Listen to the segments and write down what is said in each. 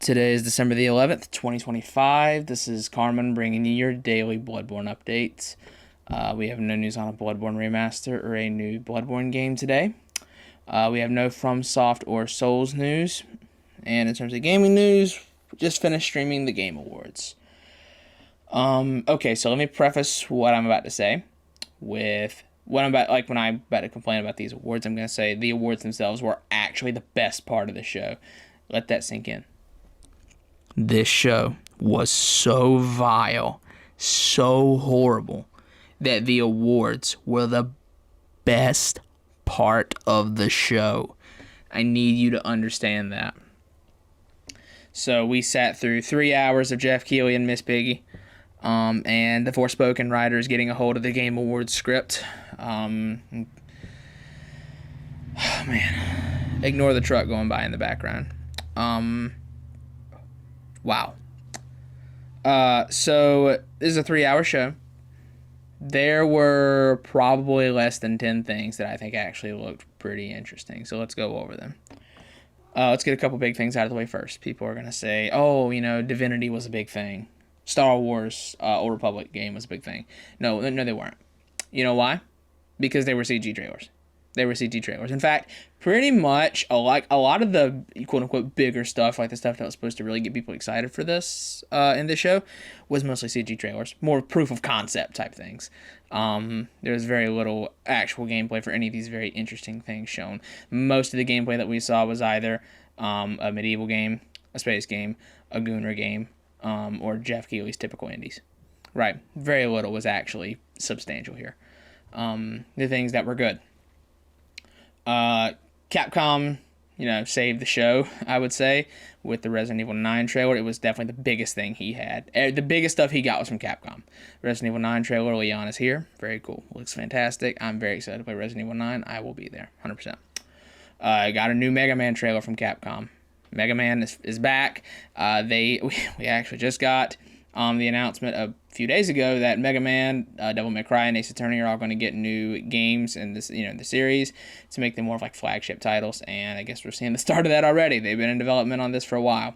Today is December the 11th, 2025. This is Carmen bringing you your daily Bloodborne updates. We have no news on a Bloodborne remaster or a new Bloodborne game today. We have no FromSoft or Souls news. And in terms of gaming news, we just finished streaming the Game Awards. Okay, so let me preface what I'm about to say with what I'm about, like when I'm about to complain about these awards, I'm going to say the awards themselves were actually the best part of the show. Let that sink in. This show was so vile, so horrible, that the awards were the best part of the show. I need you to understand that. So we sat through 3 hours of Jeff Keighley and Miss Piggy, and the Forspoken writers getting a hold of the Game Awards script. Oh, man. Ignore the truck going by in the background. Wow. So this is a 3-hour show. There were probably less than 10 things that I think actually looked pretty interesting. So let's go over them. Let's get a couple big things out of the way first. People are going to say, oh, Divinity was a big thing. Star Wars Old Republic game was a big thing. No, they weren't. You know why? Because they were CG trailers. In fact, pretty much a lot of the quote-unquote bigger stuff, like the stuff that was supposed to really get people excited for this in this show, was mostly CG trailers. More proof of concept type things. There was very little actual gameplay for any of these very interesting things shown. Most of the gameplay that we saw was either a medieval game, a space game, a Gunner game, or Jeff Keighley's typical indies. Right. Very little was actually substantial here. The things that were good. Capcom, saved the show, I would say, with the Resident Evil 9 trailer. It was definitely the biggest thing he had. The biggest stuff he got was from Capcom. Resident Evil 9 trailer, Leon is here. Very cool. Looks fantastic. I'm very excited to play Resident Evil 9. I will be there, 100%. I got a new Mega Man trailer from Capcom. Mega Man is back. We actually just got the announcement a few days ago that Mega Man, Devil May Cry, and Ace Attorney are all going to get new games in this, the series to make them more of like flagship titles. And I guess we're seeing the start of that already. They've been in development on this for a while.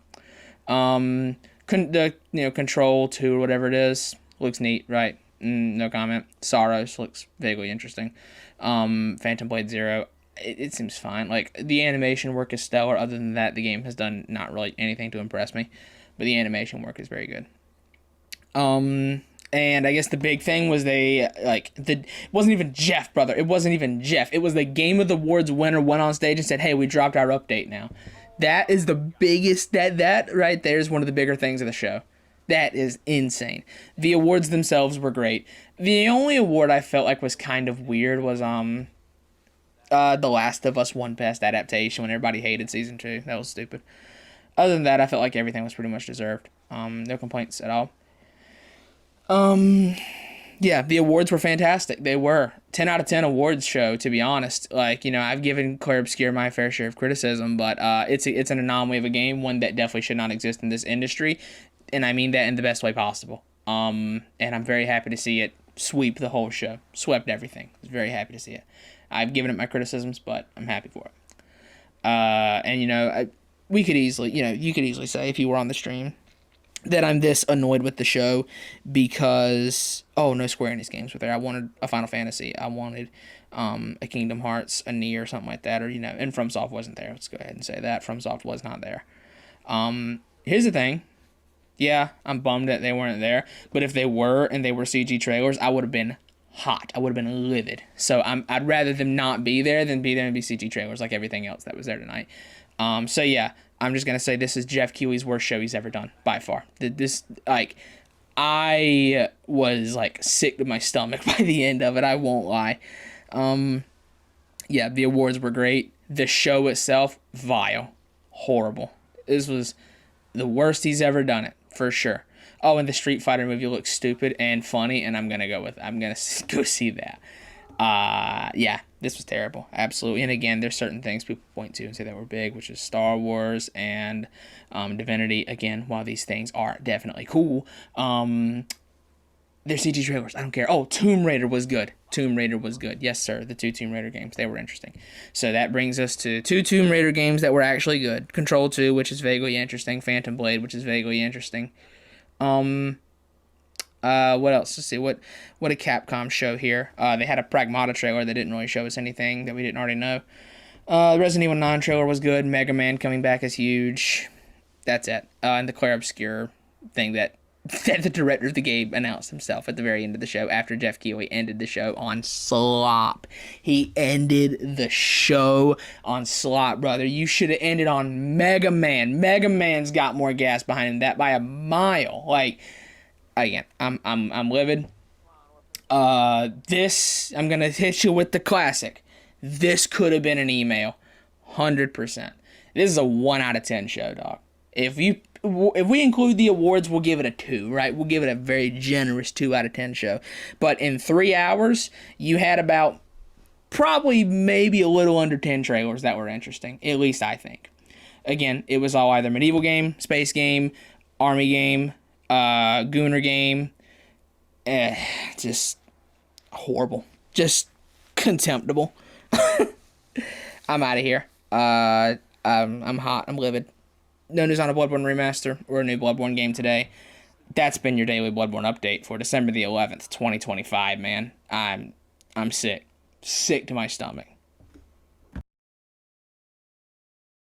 Control 2 or whatever it is looks neat, right? No comment. Sorrows looks vaguely interesting. Phantom Blade Zero. It seems fine. Like, the animation work is stellar. Other than that, the game has done not really anything to impress me. But the animation work is very good. And I guess the big thing was it wasn't even Jeff, brother. It wasn't even Jeff. It was the Game of the Awards winner went on stage and said, hey, we dropped our update now. That is the biggest, that right there is one of the bigger things of the show. That is insane. The awards themselves were great. The only award I felt like was kind of weird was, The Last of Us One Best Adaptation when everybody hated Season 2. That was stupid. Other than that, I felt like everything was pretty much deserved. No complaints at all. Yeah, the awards were fantastic. They were 10 out of 10 awards show, to be honest. I've given Claire Obscure my fair share of criticism, but it's an anomaly of a game, one that definitely should not exist in this industry, and I mean that in the best way possible. And I'm very happy to see it sweep the whole show, swept everything. I was very happy to see it. I've given it my criticisms, but I'm happy for it. We could easily, you could easily say if you were on the stream that I'm this annoyed with the show because, no Square Enix games were there. I wanted a Final Fantasy. I wanted a Kingdom Hearts, a Nier, or something like that. Or, and FromSoft wasn't there. Let's go ahead and say that. FromSoft was not there. Here's the thing. Yeah, I'm bummed that they weren't there. But if they were and they were CG trailers, I would have been hot. I would have been livid. So I'd rather them not be there than be there and be CG trailers like everything else that was there tonight. So yeah, I'm just going to say this is Jeff Keighley's worst show he's ever done, by far. I was, sick to my stomach by the end of it, I won't lie. Yeah, the awards were great. The show itself, vile. Horrible. This was the worst he's ever done it, for sure. Oh, and the Street Fighter movie looks stupid and funny, and I'm going to go see that. Yeah, this was terrible. Absolutely. And again, there's certain things people point to and say that were big, which is Star Wars and Divinity. Again, while these things are definitely cool, They're CG trailers. I don't care. Oh, Tomb Raider was good. Tomb Raider was good. Yes, sir. The 2 Tomb Raider games. They were interesting. So that brings us to 2 Tomb Raider games that were actually good. Control 2, which is vaguely interesting. Phantom Blade, which is vaguely interesting. What else? Let's see. What did Capcom show here? They had a Pragmata trailer that didn't really show us anything that we didn't already know. The Resident Evil 9 trailer was good. Mega Man coming back is huge. That's it. And the Claire Obscure thing that the director of the game announced himself at the very end of the show after Jeff Keighley ended the show on slop. He ended the show on slop, brother. You should have ended on Mega Man. Mega Man's got more gas behind him, that by a mile. Like, again, I'm livid. This, I'm gonna hit you with the classic. This could have been an email, 100%. This is a 1 out of 10 show, dog. If we include the awards, we'll give it a 2, right? We'll give it a very generous 2 out of 10 show. But in 3 hours, you had about probably maybe a little under 10 trailers that were interesting. At least I think. Again, it was all either medieval game, space game, army game, Gooner game. Just horrible. Just contemptible. I'm out of here. I'm hot. I'm livid. No news on a Bloodborne remaster or a new Bloodborne game today. That's been your daily Bloodborne update for December the 11th, 2025, man. I'm sick. Sick to my stomach.